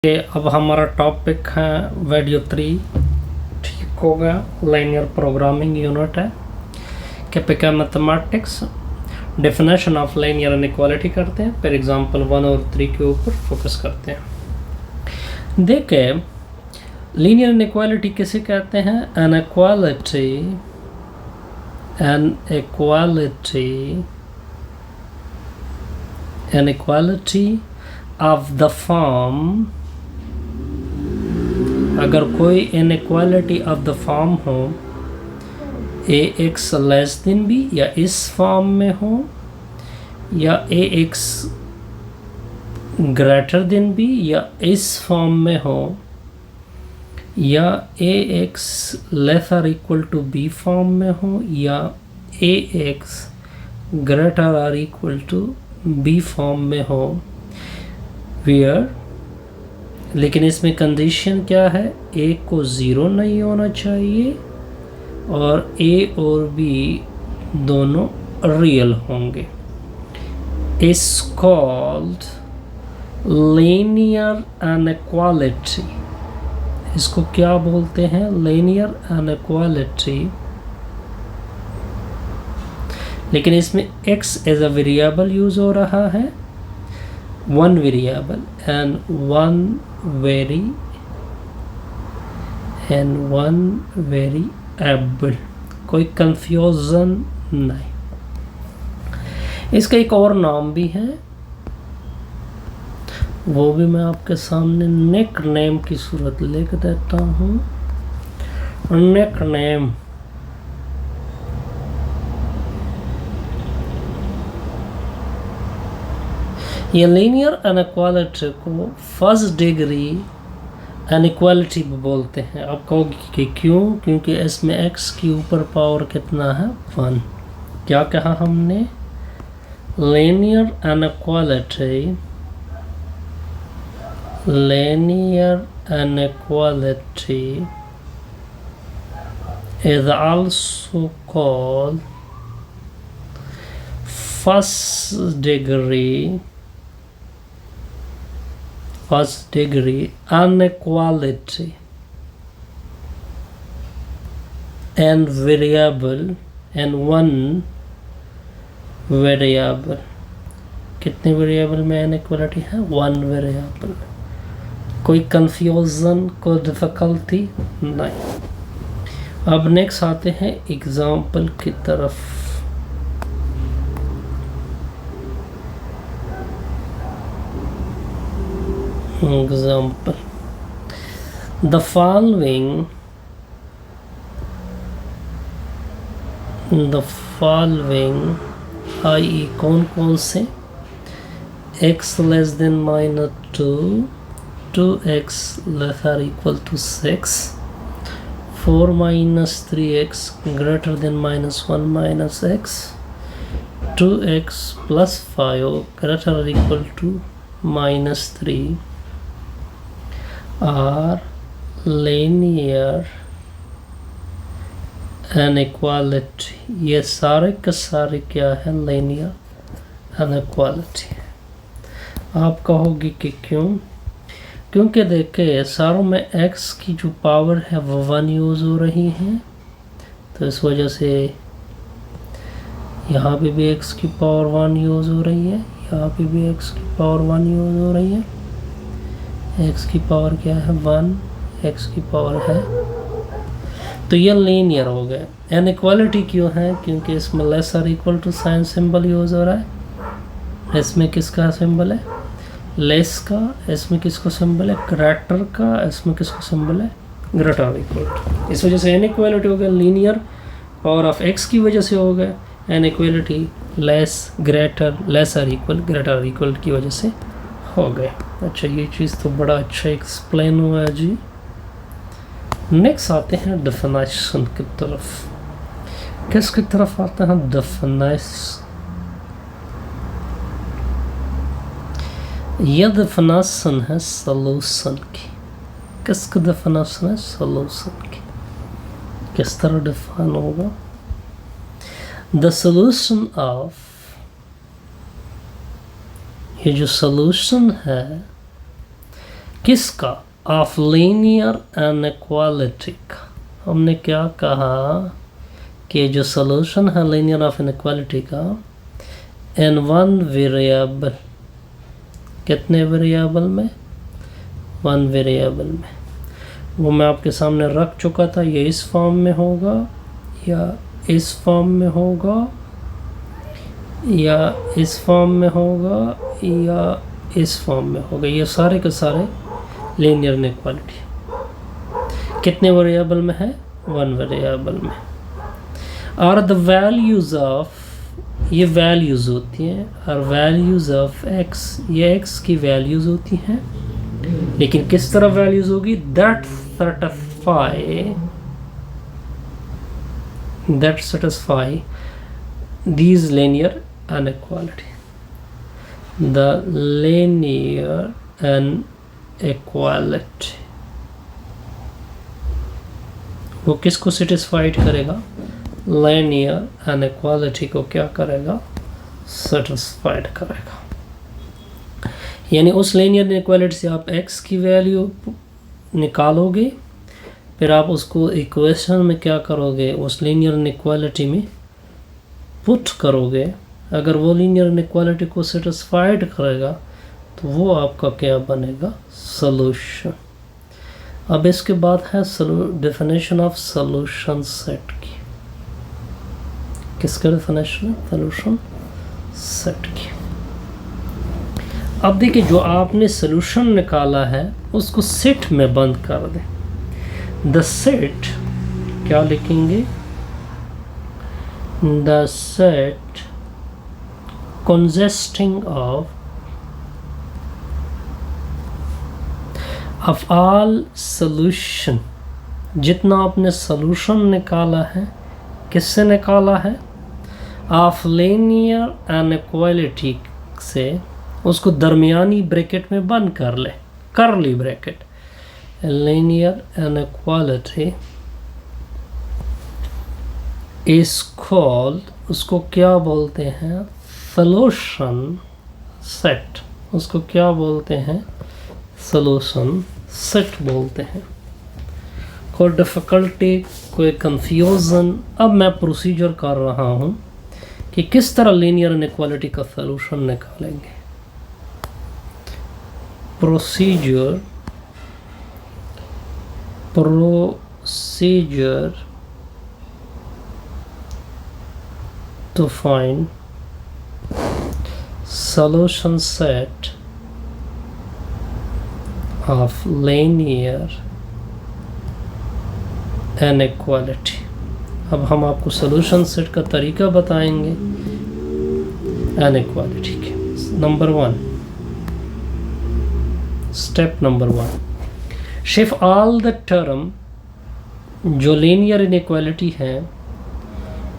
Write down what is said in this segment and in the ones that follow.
अब हमारा टॉपिक है वीडियो 3 ठीक हो गया। लाइनियर प्रोग्रामिंग यूनिट है। कैपिका mathematics definition of linear inequality करते हैं, फिर एग्जांपल 1 और 3 के ऊपर फोकस करते हैं। देखिए लीनियर इनइक्वालिटी किसे कहते हैं? inequality of the form. अगर कोई इनइक्वालिटी ऑफ द फॉर्म हो ax लेस देन b, या इस फॉर्म में हो, या ax ग्रेटर देन b, या इस फॉर्म में हो, या ax लेस और इक्वल टू b फॉर्म में हो, या ax ग्रेटर और इक्वल टू b फॉर्म में हो, वेयर, लेकिन इसमें कंडीशन क्या है? a को 0 नहीं होना चाहिए और a और b दोनों रियल होंगे। Is called linear inequality. इसको क्या बोलते हैं? Linear inequality. लेकिन इसमें x as a variable use हो रहा है, one variable and one variable। कोई कंफ्यूजन नहीं। इसका एक और नाम भी है, वो भी मैं आपके सामने निक नेम की सूरत लिख देता हूँ। निक नेम ये लीनियर इनइक्वालिटी को फर्स्ट डिग्री इनइक्वालिटी बोलते हैं। अब कहोगे कि क्यों? क्योंकि इसमें x की ऊपर पावर कितना है? 1। क्या कहा हमने? Linear inequality is also called first degree inequality and variable and one variable। कितने वेरिएबल में इनइक्वालिटी है? 1 वेरिएबल। कोई कंफ्यूजन, कोई डिफिकल्टी नहीं। अब नेक्स्ट आते हैं एग्जाम्पल की तरफ। Example, the following i.e. कौन से? x less than -2, 2x less और equal to 6, 4 - 3x greater than -1 - x, 2x + 5 greater और equal to -3 are linear inequality। ये सारे के सारे क्या है? linear inequality। आप कहोगे कि क्यों? क्योंकि देखिए सारों में x की जो पावर है वो 1 यूज़ हो रही है, तो इस वजह से यहाँ पे भी x की पावर 1 यूज़ हो रही है, यहाँ पे भी x की पावर 1 यूज़ हो रही है। x की पावर क्या है? 1 x की पावर है, तो ये लीनियर हो गए। इनइक्वालिटी क्यों है? क्योंकि इसमें लेस और equal to sign symbol use हो रहा है। इसमें किसका सिंबल है? लेस का। इसमें किसको सिंबल है? ग्रेटर का। इसमें किसको सिंबल है? ग्रेटर और इक्वल टू। इस वजह से इनइक्वालिटी हो गया लीनियर। पावर ऑफ x की वजह से हो गया इनइक्वालिटी। लेस, ग्रेटर, लेस और इक्वल, ग्रेटर और इक्वल की वजह से हो गए। अच्छा, ये चीज़ तो बड़ा अच्छा एक्सप्लेन हुआ है जी। नेक्स्ट आते हैं डेफिनेशन की तरफ। किसकी तरफ आते हैं? डेफिनेशन। यह डेफिनेशन है सॉल्यूशन की। किसकी डेफिनेशन है? सॉल्यूशन की। किस तरह डिफाइन होगा? द सॉल्यूशन ऑफ, ये जो सॉल्यूशन है किसका? ऑफ लीनियर इनइक्वालिटी का। हमने क्या कहा कि जो सोल्यूशन है लीनियर ऑफ इनइक्वालिटी का इन वन वेरिएबल, कितने वेरिएबल में? वन वेरिएबल में। वो मैं आपके सामने रख चुका था। ये इस फॉर्म में होगा या इस फॉर्म में होगा या इस फॉर्म में होगा या इस फॉर्म में होगा। ये सारे के सारे लीनियर इनइक्वालिटी कितने वेरिएबल में है? वन वेरिएबल में। आर द वैल्यूज ऑफ, ये वैल्यूज होती हैं, और वैल्यूज ऑफ एक्स, ये एक्स की वैल्यूज होती हैं, लेकिन किस तरह वैल्यूज होगी? That satisfy these linear inequality, the linear inequality। वो किसको सेटिस्फाइड करेगा? लीनियर इनइक्वालिटी को क्या करेगा? सेटिस्फाइड करेगा। यानी उस लीनियर इनइक्वालिटी से आप x की वैल्यू निकालोगे, फिर आप उसको इक्वेशन में क्या करोगे? उस लीनियर इनइक्वालिटी में पुट करोगे। अगर वो लीनियर इनइक्वालिटी को सेटिस्फाइड करेगा तो वो आपका क्या बनेगा? सॉल्यूशन। अब इसके बाद है डेफिनेशन ऑफ सॉल्यूशन सेट की। किसका डेफिनेशन है? सॉल्यूशन सेट की। अब देखिए, जो आपने सॉल्यूशन निकाला है उसको सेट में बंद कर दें। द सेट क्या लिखेंगे? The set consisting of all solution, जितना आपने सॉल्यूशन निकाला है, किससे निकाला है? ऑफ लीनियर इनइक्वालिटी से, उसको दरमियानी ब्रैकेट में बंद कर ले, करली bracket. Linear inequality is called, उसको क्या बोलते हैं? Solution set. उसको क्या बोलते हैं? सॉल्यूशन सेट बोलते हैं। कोई डिफ़िकल्टी, कोई कंफ्यूजन? अब मैं प्रोसीजर कर रहा हूँ कि किस तरह लीनियर इनइक्वालिटी का सॉल्यूशन निकालेंगे। Procedure to find solution set of linear inequality। अब हम आपको सॉल्यूशन सेट का तरीका बताएंगे इनइक्वालिटी के। Number 1, step number 1, shift all the term, जो लीनियर इनइक्वालिटी है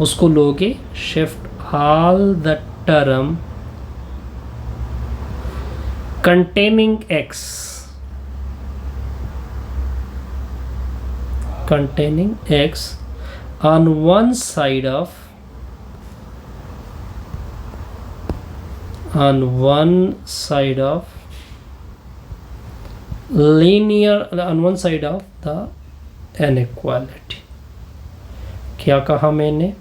उसको लोगे, shift all the term containing x on one side of the inequality। क्या कहा मैंने?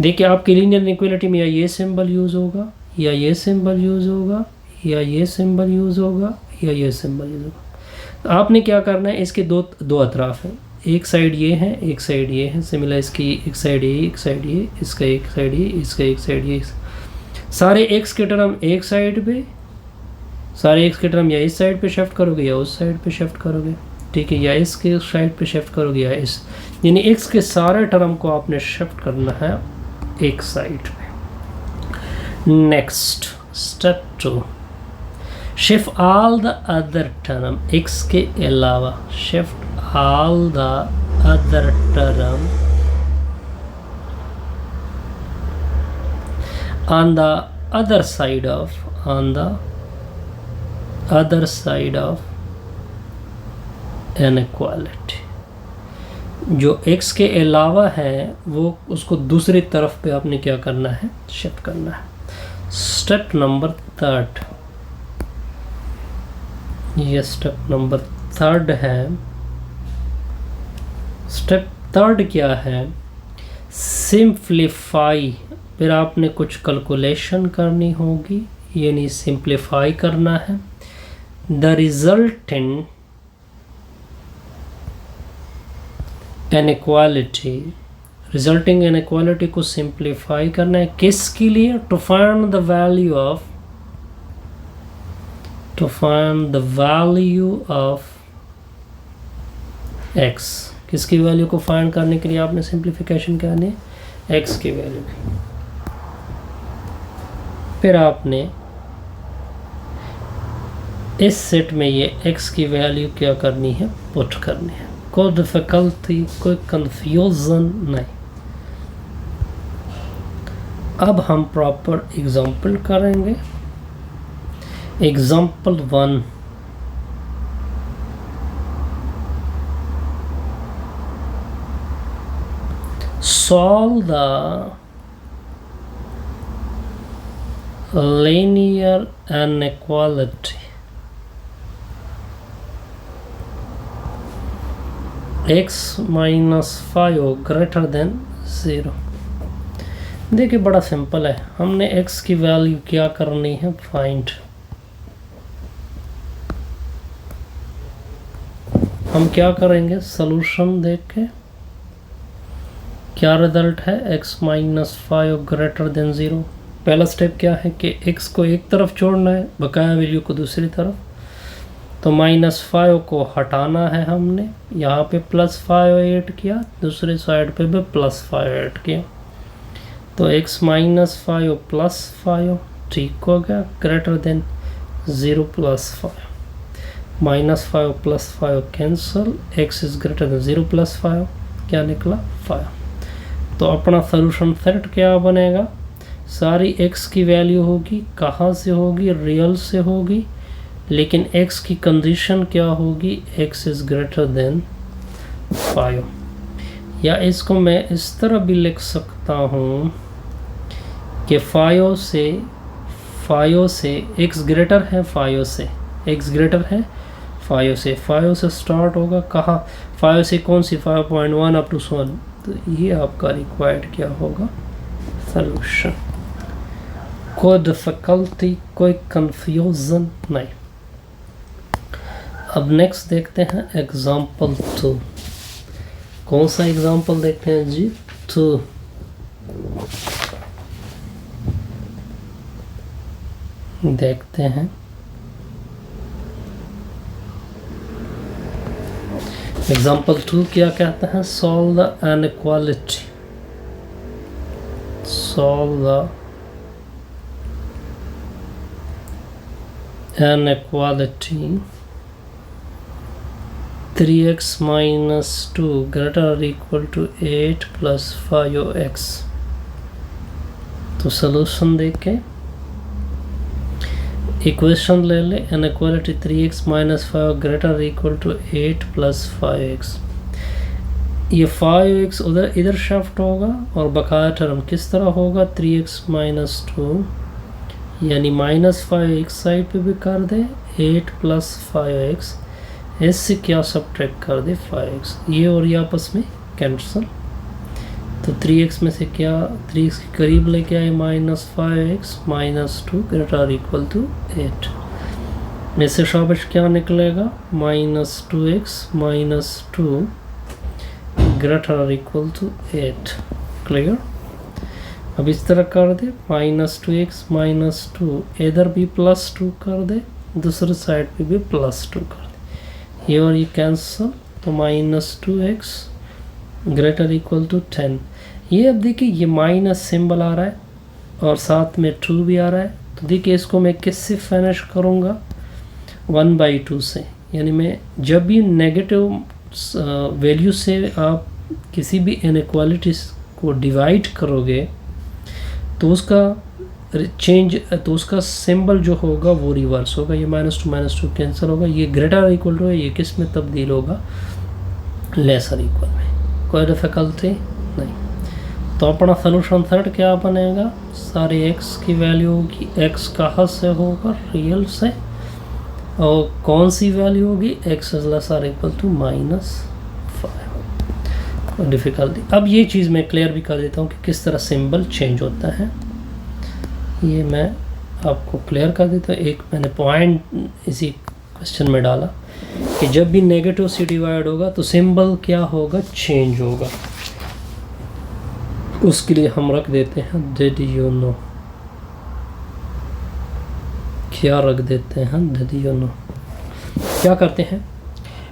देखिए, आपकी लीनियर इनइक्वालिटी में या ये सिंबल यूज होगा, या ये सिंबल यूज होगा, या ये सिंबल यूज होगा, या ये सिंबल यूज होगा। तो आपने क्या करना है? इसके दो अतराफ हैं, एक साइड ये है, एक साइड ये है। सिमिलर इसकी एक साइड ये, एक साइड ये, इसका एक साइड ये, इसका एक साइड ये। सारे एक्स के टर्म एक साइड पे, सारे एक्स के टर्म या इस साइड पे शिफ्ट करोगे या उस साइड पे शिफ्ट करोगे, ठीक है, या इसके साइड पे शिफ्ट करोगे या इस, यानी एक्स के सारे टर्म को आपने शिफ्ट करना है एक साइड पे। Next, step 2, shift all the other term, x के अलावा, shift all the other term on the other side of inequality। जो x के अलावा है वो उसको दूसरी तरफ पे आपने क्या करना है? शिफ्ट करना है। स्टेप नंबर 3, ये स्टेप नंबर 3 है। स्टेप 3 क्या है? सिंप्लीफाई। फिर आपने कुछ कैलकुलेशन करनी होगी, यानी सिंप्लीफाई करना है। The resultant inequality, resulting inequality को सिंप्लीफाई करना है। किसके लिए? To find the value of, to find the value of x। किसकी वैल्यू को फाइंड करने के लिए आपने सिंप्लीफिकेशन करनी है? x की वैल्यू की। फिर आपने इस सेट में ये x की वैल्यू क्या करनी है? पुट करनी है। कोई डिफिकल्टी, कोई कंफ्यूजन नहीं। अब हम प्रॉपर एग्जाम्पल करेंगे। Example 1, solve the linear inequality x minus 5 greater than 0। देखिए बड़ा सिंपल है, हमने x की वैल्यू क्या करनी है? फाइंड। हम क्या करेंगे? सॉल्यूशन देख के क्या रिजल्ट है? x minus 5 greater than 0। पहला स्टेप क्या है कि x को एक तरफ छोड़ना है, बकाया वैल्यू को दूसरी तरफ। तो -5 को हटाना है हमने, यहाँ पे +5 ऐड किया, दूसरी साइड पे भी +5 ऐड किया। तो x माइनस 5 प्लस 5 ठीक हो गया, greater than 0 plus 5। -5 plus 5 cancel, x is greater than 0 plus 5, क्या निकला? 5। तो अपना सोल्यूशन सेट क्या बनेगा? सारी x की वैल्यू होगी, कहाँ से होगी? रियल से होगी, लेकिन x की कंडीशन क्या होगी? x is greater than 5। या इसको मैं इस तरह भी लिख सकता हूँ कि 5 से x ग्रेटर है 5 से, x ग्रेटर है 5 से, 5 से स्टार्ट होगा, कहाँ? 5 से कौन सी? 5.1 अप टू 1। तो ये आपका रिक्वायर्ड क्या होगा? सॉल्यूशन। कोई डिफिकल्टी, कोई कंफ्यूजन नहीं। अब नेक्स्ट देखते हैं एग्जाम्पल 2। कौन सा एग्जाम्पल देखते हैं जी? 2। देखते हैं एग्जाम्पल 2 क्या कहता है? Solve the inequality, solve the inequality 3x minus 2 greater or equal to 8 plus 5x। तो सॉल्यूशन देख के इक्वेशन ले ले, inequality 3x minus 5 greater or equal to 8 plus 5x। ये 5x उधर इधर शिफ्ट होगा और बकाया टर्म किस तरह होगा? 3x minus 2 यानी -5 एक साइड पे भी कर दे, 8 प्लस 5x, इससे क्या सब्ट्रैक्ट कर दे? 5x। ये और ये आपस में कैंसिल, तो 3x में से क्या 3x के करीब लेके आए? -5x -2 greater equal to 8। में से शाबाश क्या निकलेगा? -2x -2 greater equal to 8। Clear? अब इस तरह कर दे, -2x -2, इधर भी +2 कर दे, दूसरी साइड पे भी +2 कर दे, ये और ये कैंसिल, तो -2x ग्रेटर इक्वल टू 10। ये अब देखिए ये माइनस सिंबल आ रहा है और साथ में 2 भी आ रहा है, तो देखिए इसको मैं किससे फिनिश करूँगा? 1/2 से। यानी मैं जब भी नेगेटिव वैल्यू से आप किसी भी इनइक्वालिटीज को डिवाइड करोगे तो उसका सिंबल जो होगा वो रिवर्स होगा। ये -2 कैंसिल होगा, ये ग्रेटर इक्वल टू है, ये किस में तब्दील होगा? लेसर इक्वल में। कोई डिफिकल्टी नहीं। तो अपना सोल्यूशन सेट क्या बनेगा? सारे x की वैल्यू होगी, x कहाँ से होगा? रियल से। और कौन सी वैल्यू होगी, X less or equal to -5। Difficulty. अब ये चीज़ मैं क्लियर भी कर देता हूँ कि किस तरह सिंबल चेंज होता है, ये मैं आपको क्लियर कर देता हूँ। एक मैंने पॉइंट इसी क्वेश्चन में डाला कि जब भी नेगेटिव से डिवाइड होगा तो सिंबल क्या होगा, चेंज होगा। उसके लिए हम रख देते हैं डिड यू नो, क्या रख देते हैं, डिड यू नो। क्या करते हैं,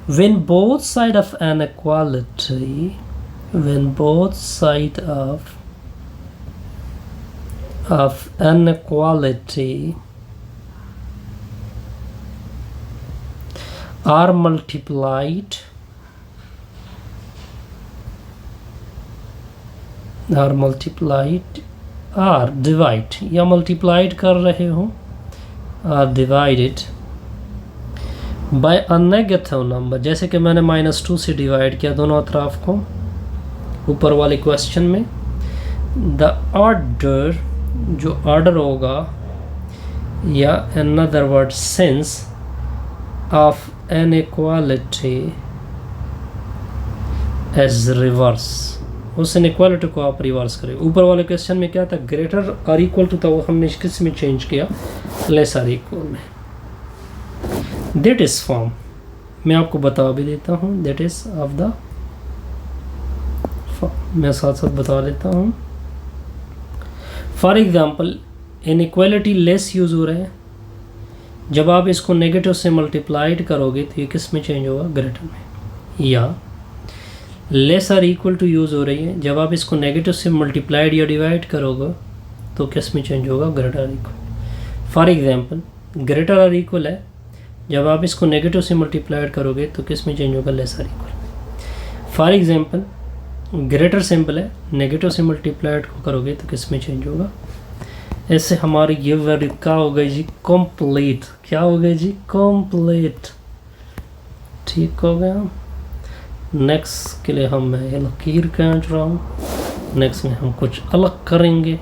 when both side of an equality, when both side of an equality are multiplied are divide या multiplied कर रहे हो are divided by a negative number, जैसे कि मैंने -2 से डिवाइड किया दोनों अतराफ को ऊपर वाले क्वेश्चन में। द ऑर्डर, जो ऑर्डर होगा या another word sense of an equality as reverse, उस इनइक्वालिटी को आप रिवर्स करें। ऊपर वाले क्वेश्चन में क्या था, ग्रेटर और इक्वल टू था, वो हमने किस में चेंज किया, लेस और इक्वल में। दैट इज फॉर्म मैं आपको बता भी देता हूँ, दैट इज ऑफ द, मैं साथ साथ बता देता हूँ। For example inequality lace use हो रहा है, जब आप इसको नेगेटिव से मल्टीप्लाइड करोगे तो ये किस में चेंज होगा, ग्रेटर में। या लेस और इक्वल टू यूज़ हो रही है, जब आप इसको नेगेटिव से मल्टीप्लाइड या डिवाइड करोगे तो किस में चेंज होगा, ग्रेटर और इक्वल। फॉर एग्जांपल ग्रेटर और इक्वल है, जब आप इसको नेगेटिव से मल्टीप्लाइड करोगे तो किस में चेंज होगा, लेस और equal. For example greater simple है, नेगेटिव से मल्टीप्लाइड को करोगे तो किस में चेंज होगा। ऐसे हमारी ये वैल्यू क्या हो गई जी, कंप्लीट। क्या हो गई जी, कंप्लीट। ठीक हो गया। नेक्स्ट के लिए हम मैं लकीर खींच रहा हूँ, नेक्स्ट में हम कुछ अलग करेंगे।